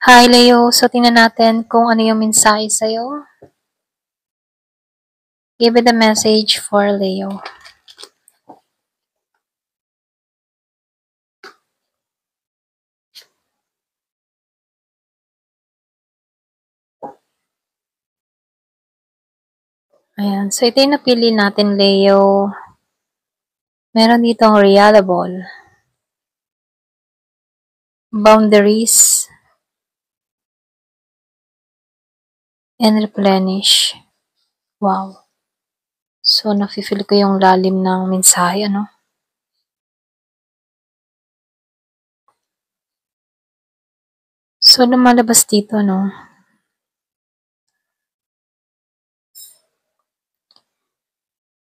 Hi, Leo. So, tingnan natin kung ano yung mensahe sa'yo. Give it a message for Leo. Ayan. So, ito yung napili natin, Leo. Meron ditong reliable, boundaries, and replenish. Wow. So, nafe-feel ko yung lalim ng mensahe, ano? So, lumalabas dito, no?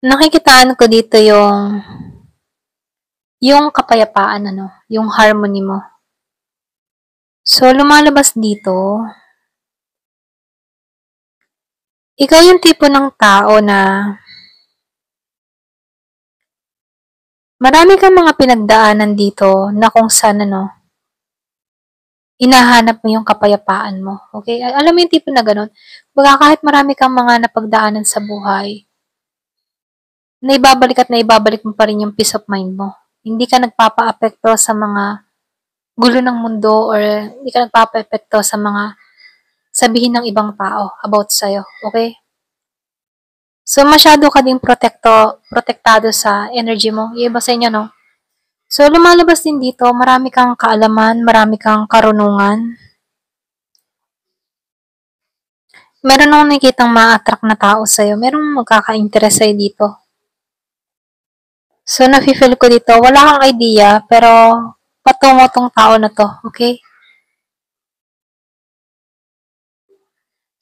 Nakikitaan ko dito yung kapayapaan, ano? Yung harmony mo. So, lumalabas dito, ikaw yung tipo ng tao na marami kang mga pinagdaanan dito na kung saan, ano, hinahanap mo yung kapayapaan mo. Okay? Alam mo yung tipo na ganun? Baga kahit marami kang mga napagdaanan sa buhay, na ibabalik mo pa rin yung peace of mind mo. Hindi ka nagpapa-apekto sa mga gulo ng mundo or hindi ka nagpapa-apekto sa mga sabihin ng ibang tao about sa'yo. Okay? So, masyado ka ding protektado sa energy mo. Yung iba sa inyo, no? So, lumalabas din dito, marami kang kaalaman, marami kang karunungan. Meron akong nakikitang ma-attract na tao sa'yo. Merong magkaka-interest sa'yo dito. So, nafe-feel ko dito, wala kang idea, pero patungo tong tao na to, okay?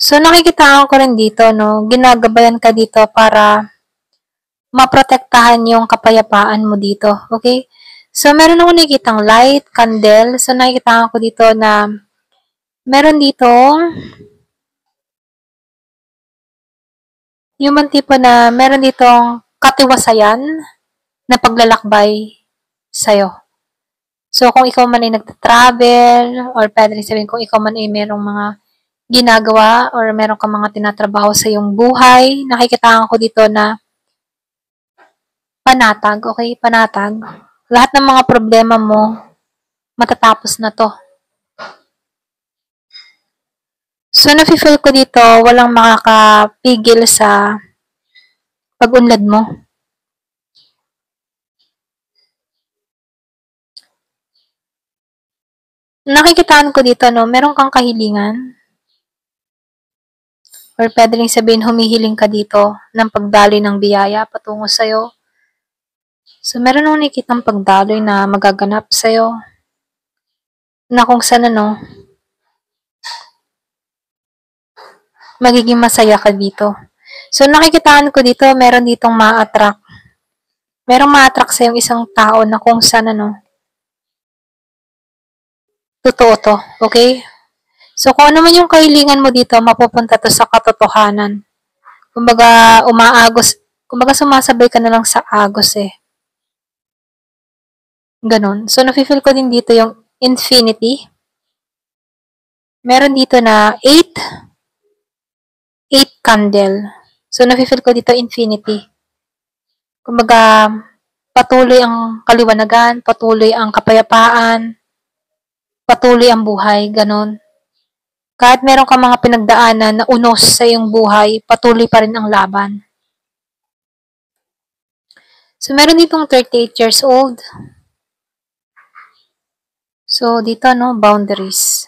So, nakikitaan ko rin dito, no, ginagabayan ka dito para maprotektahan yung kapayapaan mo dito, okay? So, meron akong nakikitang light, candle. So, nakikitaan ko dito na meron dito yung man tipo na meron ditong katiwasayan na paglalakbay sa'yo. So, kung ikaw man ay nagta-travel, or pwede rin sabihin kung ikaw man ay merong mga ginagawa or meron kang mga tinatrabaho sa iyong buhay, nakikitaan ko dito na panatag, okay? Panatag. Lahat ng mga problema mo, matatapos na to. So, nafe-feel ko dito, walang makakapigil sa pag-unlad mo. Nakikitaan ko dito, no, meron kang kahilingan. Or pwede rin sabihin, humihiling ka dito ng pagdaloy ng biyaya patungo sa'yo. So, meron akong nakikitang pagdaloy na magaganap sa'yo. Na kung saan, ano, magiging masaya ka dito. So, nakikitaan ko dito, meron ditong ma-attract. Merong ma-attract sa yung isang tao na kung saan, ano, totoo to. Okay? So, kung ano man yung kahilingan mo dito, mapupunta to sa katotohanan. Kumbaga, kumbaga sumasabay ka na lang sa agos eh. Ganon. So, nafe-feel ko din dito yung infinity. Meron dito na 8 candle. So, nafe-feel ko dito infinity. Kumbaga, patuloy ang kaliwanagan, patuloy ang kapayapaan, patuloy ang buhay, ganon. Kahit meron ka mga pinagdaanan na unos sa iyong buhay, patuloy pa rin ang laban. So, meron ditong 38 years old. So, dito, no, boundaries.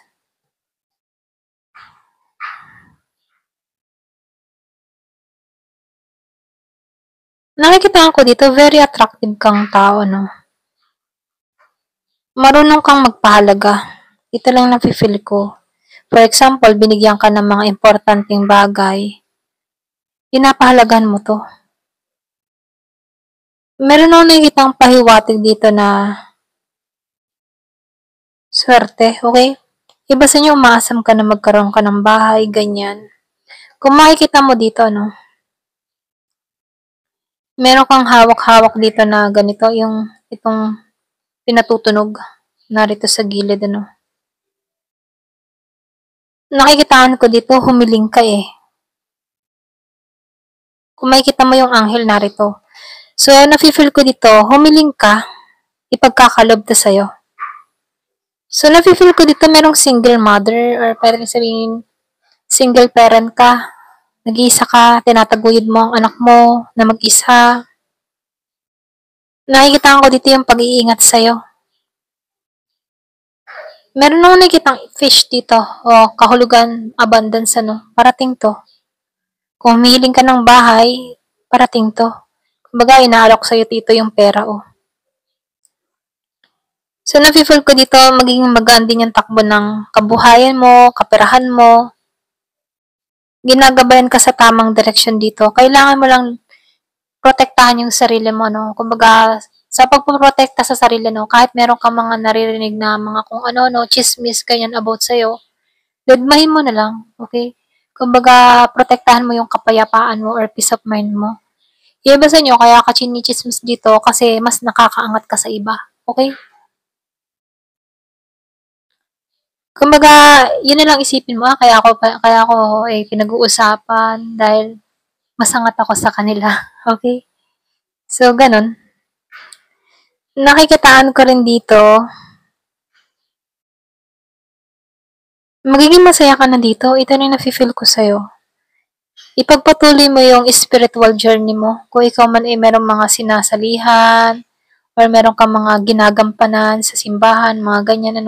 Nakikita ko dito, very attractive kang tao, no. Marunong kang magpahalaga. Ito lang nafe-feel ko. For example, binigyan ka ng mga importanteng bagay. Pinapahalagahan mo to. Meron akong nakikitang pahiwatig dito na swerte, okay? Iba sa inyo, umaasam ka na magkaroon ka ng bahay, ganyan. Kung makikita mo dito, no, meron kang hawak-hawak dito na ganito, itong pinatutunog narito sa gilid, ano. Nakikitaan ko dito, humiling ka eh. Kung makikita mo yung anghel, narito. So, nafe-feel ko dito, humiling ka, ipagkakalob to sa'yo. So, nafe-feel ko dito merong single mother or pwede rin sabihin, single parent ka, nag-iisa ka, tinataguyod mo ang anak mo na mag-isa. Nakikita ko dito yung pag-iingat sa'yo. Meron akong nakikitang fish dito, o kahulugan, abundance, parating to. Kung humihiling ka ng bahay, parating to. Kumbaga, inaalok sa'yo dito yung pera, So, nafe-feel ko dito, magiging magaan din yung takbo ng kabuhayan mo, kaperahan mo. Ginagabayan ka sa tamang direksyon dito. Kailangan mo lang protektahan yung sarili mo, Kumbaga, sa pagpoprotekta sa sarili, kahit meron ka mga naririnig na mga kung ano, chismis, ganyan about sa'yo, dedmahin mo na lang, okay? Kumbaga, protektahan mo yung kapayapaan mo or peace of mind mo. Iba sa inyo, kaya ka chinichismis dito kasi mas nakakaangat ka sa iba, okay? Kumbaga, yun na lang isipin mo, kaya ako pinag-uusapan dahil masangat ako sa kanila, okay? So, ganun. Nakikitaan ko rin dito, magiging masaya ka na dito, ito na yung nafe-feel ko sa'yo. Ipagpatuloy mo yung spiritual journey mo, kung ikaw man ay merong mga sinasalihan, or meron kang mga ginagampanan sa simbahan, mga ganyan,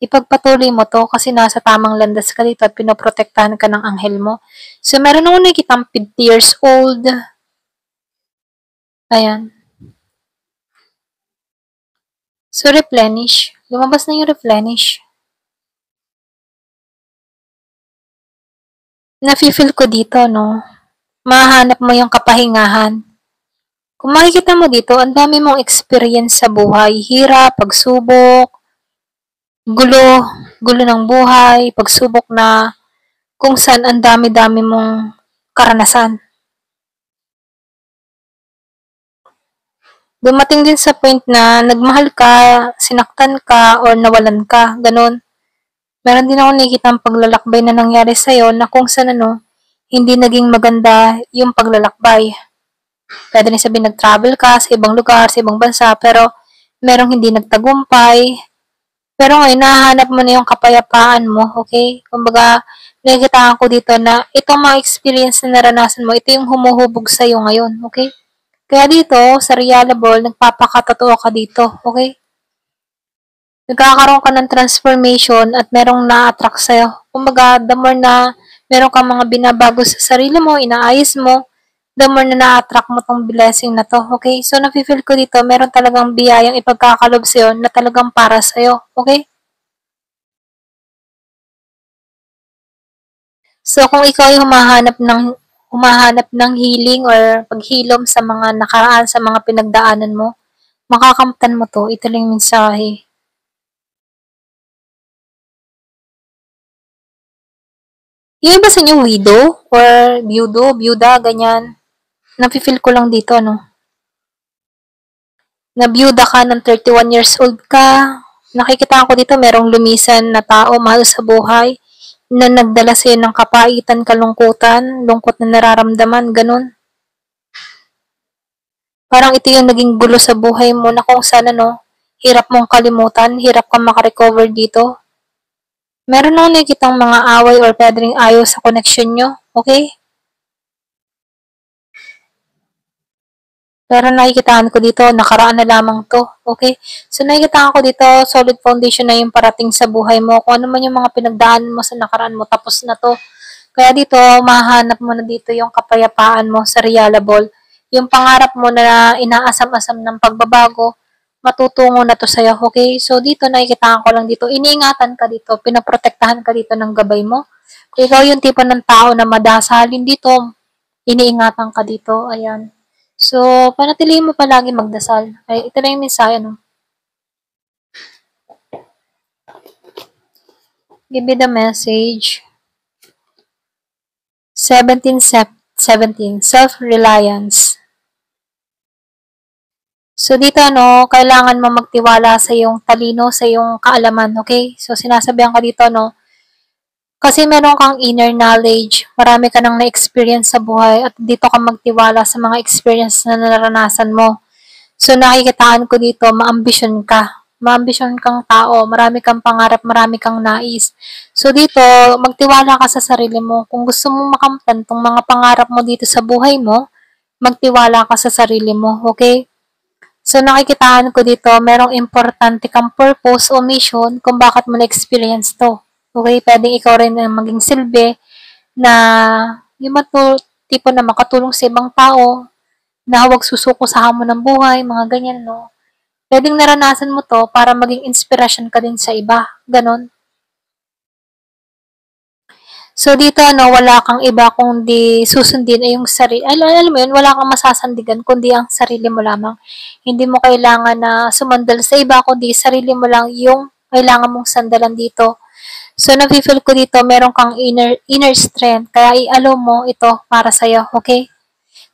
ipagpatuloy mo to kasi nasa tamang landas ka dito at pinoprotektahan ka ng anghel mo. So, meron akong nakikitang 50 years old. Ayan. So, replenish. Lumabas na yung replenish. Nafe-feel ko dito, mahanap mo yung kapahingahan. Kung makikita mo dito, ang dami mong experience sa buhay. Hirap, pagsubok, gulo ng buhay, pagsubok na kung saan ang dami-dami mong karanasan. Dumating din sa point na nagmahal ka, sinaktan ka, or nawalan ka, ganun. Meron din ako nakikitang paglalakbay na nangyari sa'yo na kung saan hindi naging maganda yung paglalakbay. Pwede rin sabihin nag-travel ka sa ibang lugar, sa ibang bansa, pero merong hindi nagtagumpay. Pero ngayon, nahahanap mo na yung kapayapaan mo, okay? Kumbaga, nakikitaan ko dito na itong mga experience na naranasan mo, ito yung humuhubog sa'yo ngayon, okay? Kaya dito, sa Reliable, nagpapakatotoo ka dito, okay? Nagkakaroon ka ng transformation at merong na-attract sa'yo. Kumbaga, the more na meron kang mga binabago sa sarili mo, inaayos mo, the more na na-attract mo tong blessing na to, okay? So, nafe-feel ko dito, meron talagang biyayang ipagkakalob sa'yo na talagang para sa'yo, okay? So, kung ikaw ay humahanap ng healing or paghilom sa mga nakaraan, sa mga pinagdaanan mo, makakamtan mo to. Ito lang yung mensahe. Yung iba sa inyo, widow or byuda, ganyan. Nafe-feel ko lang dito, Na byuda ka ng 31 years old ka. Nakikita ko dito, merong lumisan na tao, mahal sa buhay, na nagdala sa'yo ng kapaitan, kalungkutan, lungkot na nararamdaman, ganun. Parang ito yung naging gulo sa buhay mo na kung saan, hirap mong kalimutan, hirap kang makarecover dito. Meron akong nakikitang mga away or pwede ring ayaw sa connection nyo, okay? Pero nakikitaan ko dito, nakaraan na lamang to, okay? So nakikitaan ko dito, solid foundation na yung parating sa buhay mo. Kung ano man yung mga pinagdaanan mo sa nakaraan mo, tapos na to. Kaya dito, mahanap mo na dito yung kapayapaan mo sa Reliable. Yung pangarap mo na inaasam-asam ng pagbabago, matutungo na to sa'yo, okay? So dito, nakikitaan ko lang dito, iniingatan ka dito, pinaprotektahan ka dito ng gabay mo. Kung ikaw yung tipo ng tao na madasalin dito, iniingatan ka dito, ayan. So, panatilihin mo palagi magdasal. Ay, ito na yung mensahe, Give me the message. 17, self-reliance. So, dito, kailangan mo magtiwala sa iyong talino, sa iyong kaalaman, okay? So, sinasabihan ka dito, Kasi meron kang inner knowledge, marami ka nang na-experience sa buhay at dito ka magtiwala sa mga experience na naranasan mo. So nakikitaan ko dito, maambisyon ka. Maambisyon kang tao, marami kang pangarap, marami kang nais. So dito, magtiwala ka sa sarili mo. Kung gusto mong makamtan tong mga pangarap mo dito sa buhay mo, magtiwala ka sa sarili mo, okay? So nakikitaan ko dito, merong importante kang purpose o mission kung bakit mo na-experience to. Okay, pwedeng ikaw rin ang maging silbi na yung tipo na makatulong sa ibang tao, na huwag susuko sa hamon ng buhay, mga ganyan, no? Pwedeng naranasan mo to para maging inspirasyon ka din sa iba, ganon. So dito ano, wala kang iba kundi susundin ay yung sarili. Alam mo yun, wala kang masasandigan kundi ang sarili mo lamang. Hindi mo kailangan na sumandal sa iba kundi sarili mo lang yung kailangan mong sandalan dito. So nafe-feel ko dito meron kang inner strength kaya i-allow mo ito para sa iyo, okay?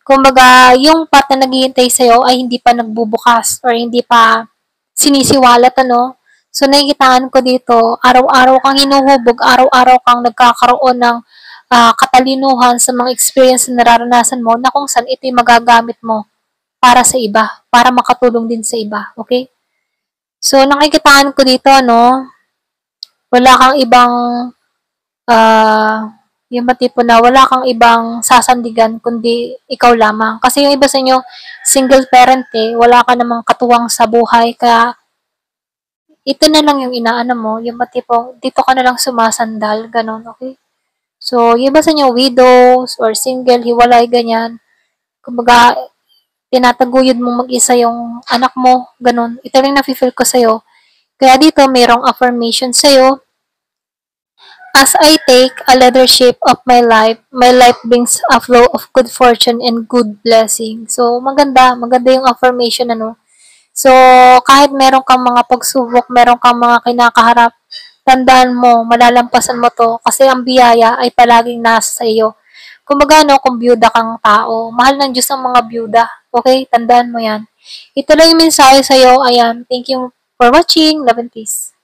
Kumbaga, yung path na naghihintay sa'yo ay hindi pa nagbubukas or hindi pa sinisiwalat, ano. So, nakikitaan ko dito, araw-araw kang hinuhubog, araw-araw kang nagkakaroon ng katalinuhan sa mga experience na nararanasan mo na kung saan ito'y magagamit mo para sa iba, para makatulong din sa iba, okay? So, nakikitaan ko dito, ano, wala kang ibang yung ba tipo na wala kang ibang sasandigan kundi ikaw lamang. Kasi yung iba sa inyo, single parent eh, wala ka namang katuwang sa buhay, kaya ito na lang yung inaano mo, yung ba tipo, dito ka na lang sumasandal, ganun, okay? So, yung iba sa inyo, widows or single, hiwalay, ganyan. Kumbaga, tinataguyod mong mag-isa yung anak mo, ganun. Ito lang nafe-feel ko sa'yo. Kaya dito, mayroong affirmation sa'yo. As I take a leadership of my life brings a flow of good fortune and good blessing. So, maganda yung affirmation, ano. So, kahit meron kang mga pagsubok, meron kang mga kinakaharap, tandaan mo, malalampasan mo to kasi ang biyaya ay palaging nasa sa iyo. Kumbaga, no, kung byuda kang tao, mahal ng Diyos ang mga byuda. Okay? Tandaan mo yan. Ito lang yung mensahe sa'yo. Ayan. Thank you for watching. Love and peace.